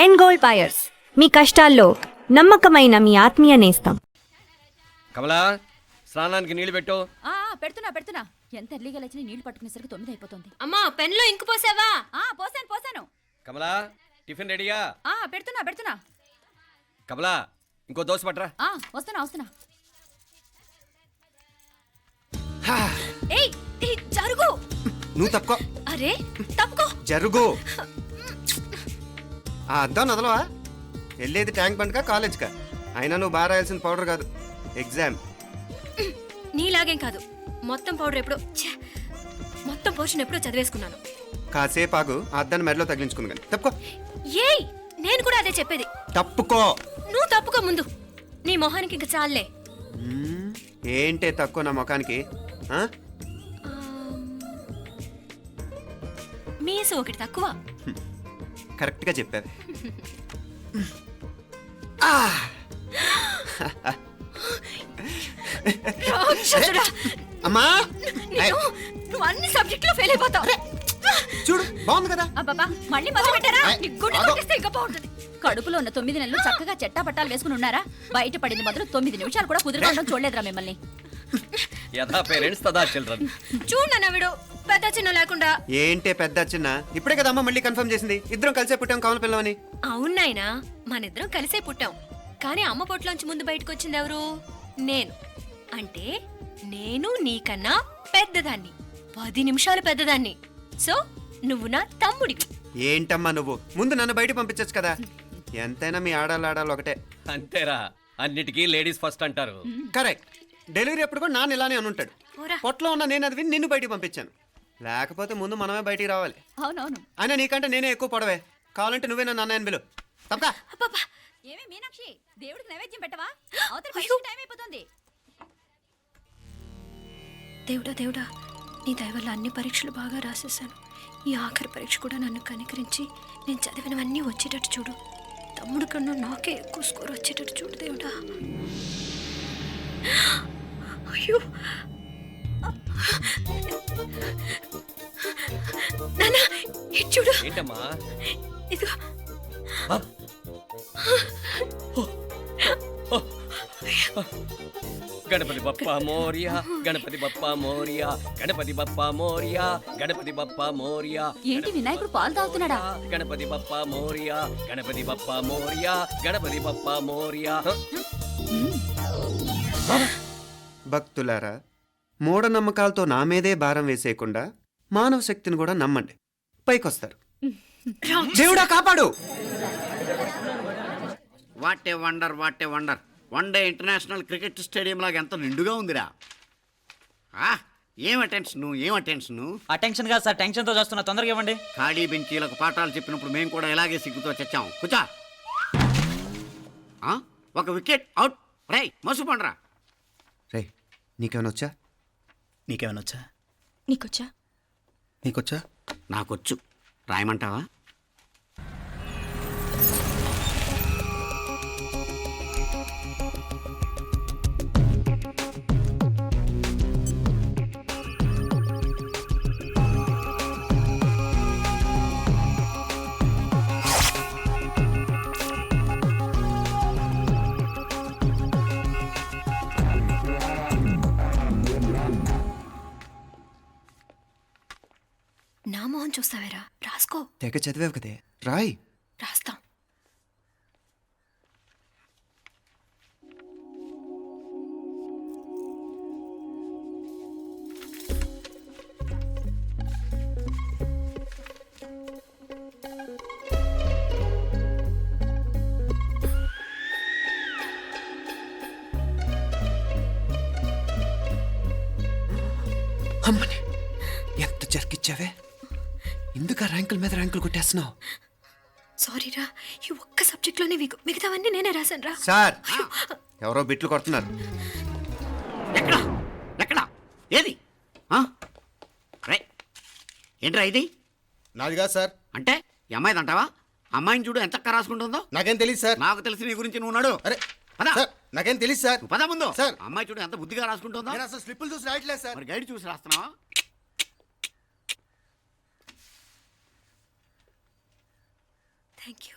And gold buyers, మీ కష్టాల్లో నమ్మకమైన మీ ఆత్మీయ నేస్తం. కమలా, స్నానానికి నీళ్లు పెట్టు. పెడుతున్నా. ఎంత ఎర్లీగా లేచిన నీళ్లు పట్టుకునేసరికి 9 అయిపోతుంది. అమ్మా, పెన్లో ఇంకు పోసావా? పోసాను. కమలా, టిఫిన్ రెడీయా? పెడుతున్నా. కమలా, ఇంకో దోశ పట్రా. వస్తున్నా. ఏయ్, జరుగు. నువ్వు తప్పుకో. అరే తప్పుకో. జరుగు. ఆ అద్దం నదలవా? వెళ్ళేది ట్యాంక్ బండ్కా కాలేజ్కా? అయినా నువ్వు బాగా రాయాల్సిన పౌడర్ కాదు, ఎగ్జామ్. నీలాగేం కాదు, మొత్తం పౌడర్ ఎప్పుడో మొత్తం పోర్షన్ ఎప్పుడో చదివేసుకున్నాను. కాసేపు ఆగు, ఆ అద్దాన్ని మెడలో తగిలించుకుంది కానీ. తప్పుకో. ఏయ్, నేను కూడా అదే చెప్పేది. తప్పుకో. నువ్వు తప్పుకో ముందు. నీ మొహానికి ఇంక చాలే. ఏంటే తక్కువ నా ముఖానికి? మీసు ఒకటి తక్కువ. కరెక్ట్గా చెప్పావు. అమ్మా, నువ్వు అన్ని సబ్జెక్టులో ఫెయిల్ అయిపోతావు. చూడు, బాగుంది కదా? అబ్బబ్బా, మళ్ళీ మొదలు పెట్టారా? ఇంకా బాగుంటుంది. కడుపులో ఉన్న 9 నెలలు చక్కగా చెట్టా పట్టాలు వేసుకుని ఉన్నారా? బయట పడింది మొదలు 9 నిమిషాలు కూడా కుదురుకోవడం చూడలేదురా మిమ్మల్ని. యథా పేరెంట్స్ తదా చిల్డ్రన్. చూడు నవ్విడు, పెద్ద చిన్న లేకుండా. ఏంటే పెద్ద చిన్న? ఇప్పుడే కదా అమ్మ మళ్ళీ కన్ఫర్మ్ చేసింది, ఇద్దరం కలిసే పుట్టాం కావాలి పిల్లవని. అవునాయినా, మనిద్దరం కలిసే పుట్టాం. కానీ అమ్మ పొట్లోంచి ముందు బయటకు వచ్చింది ఎవరు? నేను. అంటే నేను నీకన్నా పెద్దదాన్ని, 10 నిమిషాలు పెద్దదాన్ని. సో నువ్వు నా తమ్ముడివి. ఏంటమ్మా నువ్వు? ముందు నన్ను బయట పంపించచ్చు కదా. ఎంతైనా మీ ఆడాలు ఒకటే. అంతేరా, అన్నిటికీ లేడీస్ ఫస్ట్ అంటారు. కరెక్ట్. డెలివరీ అప్పుడు కూడా నాన్న ఇలానే అనుంటాడు. పొట్టలో ఉన్న నేను అది విని నిన్ను బయటికి పంపించాను. లేకపోతే ముందు మనమే బయటికి రావాలి. అవునవును. అయినా నీకంటే నేనే ఎక్కువ పొడవే. కావాలంటే నువ్వే నన్ను అన్నయ్యను పిలు. తప్పకా. ఏమి మీనాక్షి, దేవుడికి నైవేద్యం పెట్టవా? టైం అయిపోతుంది. దేవుడా, నీ దయ వల్ల అన్ని పరీక్షలు బాగా రాసేసాను. ఈ ఆఖరి పరీక్ష కూడా నన్ను కనికరించి నేను చదివినవన్నీ వచ్చేటట్టు చూడు. తమ్ముడు కన్నా నాకే ఎక్కువ స్కోర్ వచ్చేటట్టు చూడు దేవుడా. అయ్యో నాన్న, ఇటు చూడు. ఏంటమ్మా? ఇదిగో. గణపతి బప్పా మోరియా, గణపతి బప్పా మోరియా, గణపతి బప్పా మోరియా, గణపతి బప్పా మోరియా. ఏంటి వినాయకుడు పాలు తాగుతున్నాడా? గణపతి బప్పా మోరియా, గణపతి బప్పా మోరియా, గణపతి బప్పా మోరియా. భక్తులారా, మూఢనమ్మకాలతో నా మీదే భారం వేసేయకుండా మానవ శక్తిని కూడా నమ్మండి, పైకొస్తారు. దేవుడా కాపాడు. What a wonder. One day international cricket stadium లాగా ఎంత నిండుగా ఉందిరా. ఏం అటెన్షన్. అటెన్షన్ కాదు సార్, టెన్షన్తో చేస్తున్నా, తొందరగా ఇవ్వండి. ఖాళీ బెంచీలకు పాఠాలు చెప్పినప్పుడు మేము కూడా ఇలాగే సిగ్గుతో చచ్చాం. కూర్చో. ఒక వికెట్ అవుట్. రై మసు పండరా. రే, నీకేమైనా వచ్చా? నీకేమైనా వచ్చా? నీకొచ్చా? నాకొచ్చు. రాయమంటావా? నా మొహం చూస్తావేరా? రాసుకో. తెగ చదివావు కదే, రాయ్. రాస్తాం. అమ్మని ఎంత జరికిచ్చావే. ఎందుకు ర్యాంకుల మీద ర్యాంకులు కొట్టేస్తున్నావు? సారీరా, ఈ ఒక్క సబ్జెక్ట్లోనే మిగతావన్నీ నేనే రాశాను రా. సార్, ఎవరో బిట్లు కొడుతున్నారు. ఎక్కడ ఏది? ఏంట్రా ఇది? నాది కాదు సార్. అంటే ఈ అమ్మాయిది అంటావా? అమ్మాయిని చూడు ఎంత రాసుకుంటుందో. నాకేం తెలియదు సార్. నాకు తెలిసి నీ గురించి నువ్వు నాడు. అరే పద. సార్, నాకేం తెలియదు సార్. పద ముందు. సార్, అమ్మాయి చూడు ఎంత బుద్ధిగా రాసుకుంటుందో. నేను అసలు స్లిప్పులు చూసి రాయట్లేదు సార్. మరి గైడ్ చూసి రాస్తున్నావా? Thank you.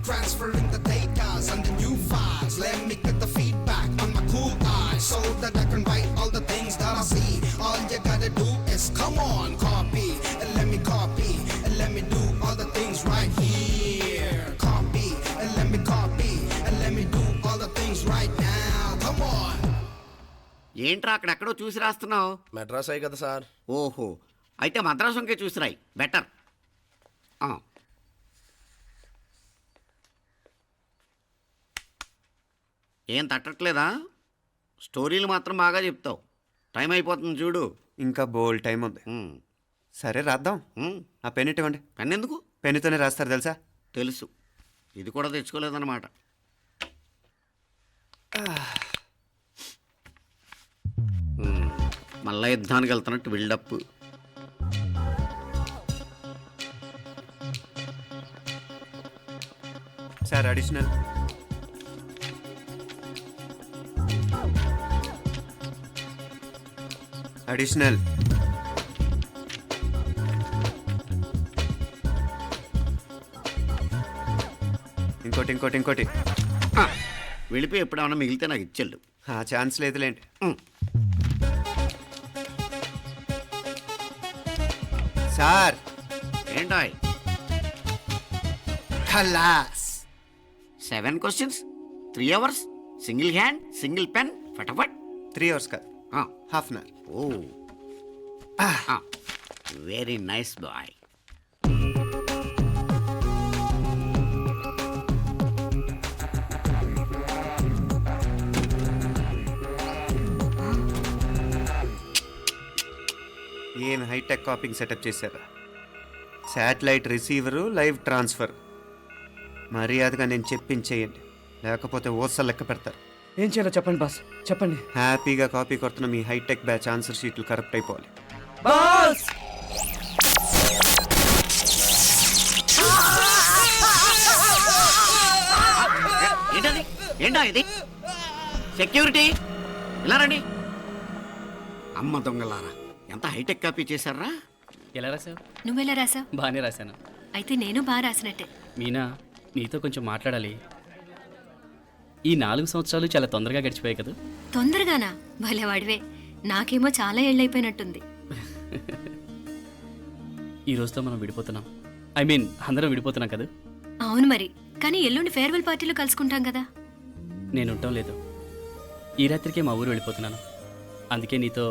Transferring the data and the new files. Let me get the feedback on my cool eyes so that I can write all the things that I see. All you gotta do is come on, copy, and let me copy, and let me do all the things right here. Copy, and let me copy, and let me do all the things right now. Come on. ఏంట్రా అక్కడెక్కడో చూసి రాస్తున్నావు? మెడ్రాస్ అయ్యి కదా sir. ఓహో, అయితే మద్రాసు వంకే చూసి రాయి better. ఏం తట్టట్లేదా? స్టోరీలు మాత్రం బాగా చెప్తావు. టైం అయిపోతుంది చూడు. ఇంకా బోల్ టైం ఉంది. సరే రాద్దాం. ఆ పెన్ ఇవ్వండి. పెన్ ఎందుకు? పెన్నుతోనే రాస్తారు తెలుసా? తెలుసు. ఇది కూడా తెచ్చుకోలేదన్నమాట. మళ్ళా యుద్ధానికి వెళ్తున్నట్టు బిల్డప్. Sir additional. అడిషనల్. ఇంకోటి ఇంకోటి ఇంకోటి. వెళ్ళిపోయి ఎప్పుడేమన్నా మిగిలితే నాకు ఇచ్చెళ్ళు. ఆ ఛాన్స్ లేదులేండి. సార్ ఏంటాయ్? ఖలాస్. 7 questions, 3 hours, single hand, single pen, ఫటాఫట్. 3 hours కాదు, half an hour. Oh, very nice boy. ఏం హైటెక్ కాపింగ్ సెటప్ చేశారా? Satellite receiver, live transfer. మర్యాదగా నేను చెప్పించేయండి, లేకపోతే ఓసలు లెక్క పెడతారు. ఏం చేయాలో చెప్పండి బాస్, చెప్పండి. హ్యాపీగా కాపీ కొడుతున్న మీ హైటెక్ బ్యాచ్ ఆన్సర్ షీట్లు కరెక్ట్ అయిపోవాలి. బాస్ ఏంటది? ఏంటా ఇది? సెక్యూరిటీ ఇలా రండి. అమ్మ దొంగలారా, ఎంత హైటెక్ కాపీ చేశారా? ఎలా రాసావు? నువ్వెలా రాసా? బాగానే రాశాను. అయితే నేను బాగా రాసినట్టే. మీనా, నీతో కొంచెం మాట్లాడాలి. ఈ 4 సంవత్సరాలు చాలా తొందరగా గడిచిపోయాయి కదా? తొందరగానా? భలేవాడివే. నాకేమో చాలా ఏళ్ళైపోయినట్టుంది. ఈ రోజుతో మనం విడిపోతున్నాం. ఐ మీన్ అందరం విడిపోతున్నాం కదా? అవును మరి, కానీ ఎల్లుండి ఫేర్వెల్ పార్టీలో కలుసుకుంటాం కదా. నేను ఉండటం లేదు. ఈ రాత్రికే మా ఊరు వెళ్ళిపోతున్నాను. అందుకే నీతో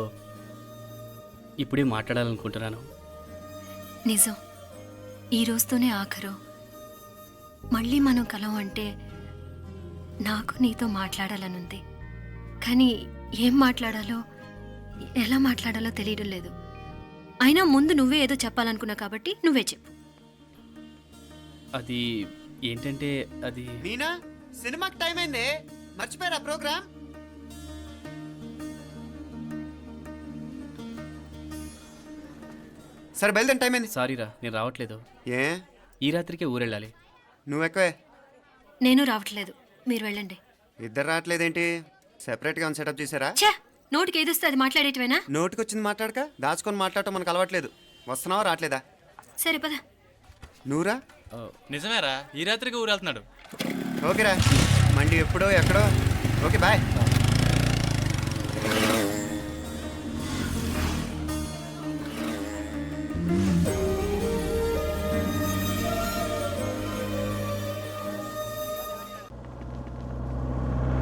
ఇప్పుడే మాట్లాడాలనుకుంటున్నాను. నిజం, ఈ రోజుతోనే ఆఖరు. మళ్ళీ మనం కలం అంటే నాకు నీతో మాట్లాడాలనుంది. కానీ ఏం మాట్లాడాలో, ఎలా మాట్లాడాలో తెలియడం లేదు. అయినా ముందు నువ్వే ఏదో చెప్పాలనుకున్నా కాబట్టి నువ్వే చెప్పు. అది ఏంటంటే అది మీనా, సినిమాకి టైం అయింది, మర్చిపోయారా ప్రోగ్రామ్? సరే బయలుదేరి, టైం అయింది. సారీరా, నేను రావట్లేదు. ఏ? ఈ రాత్రికే ఊరెళ్ళాలి. నువ్వు ఎక్కువే. నేను రావట్లేదు, మీరు వెళ్ళండి. ఇద్దరు రావట్లేదేంటి? సెపరేట్గా సెటప్ చేశారా? ఛే, నోటికి ఏదొస్తే అది మాట్లాడేటివేనా? నోటికి వచ్చింది మాట్లాడక దాచుకొని మాట్లాడటం మనకు అలవాట్లేదు. వస్తున్నావా రావట్లేదా? సరే పద. నువ్వురా. నిజమేరా, ఈ రాత్రికి ఊరు వెళ్తున్నాడు. ఓకేరా, మండి ఎప్పుడో ఎక్కడో. Okay bye.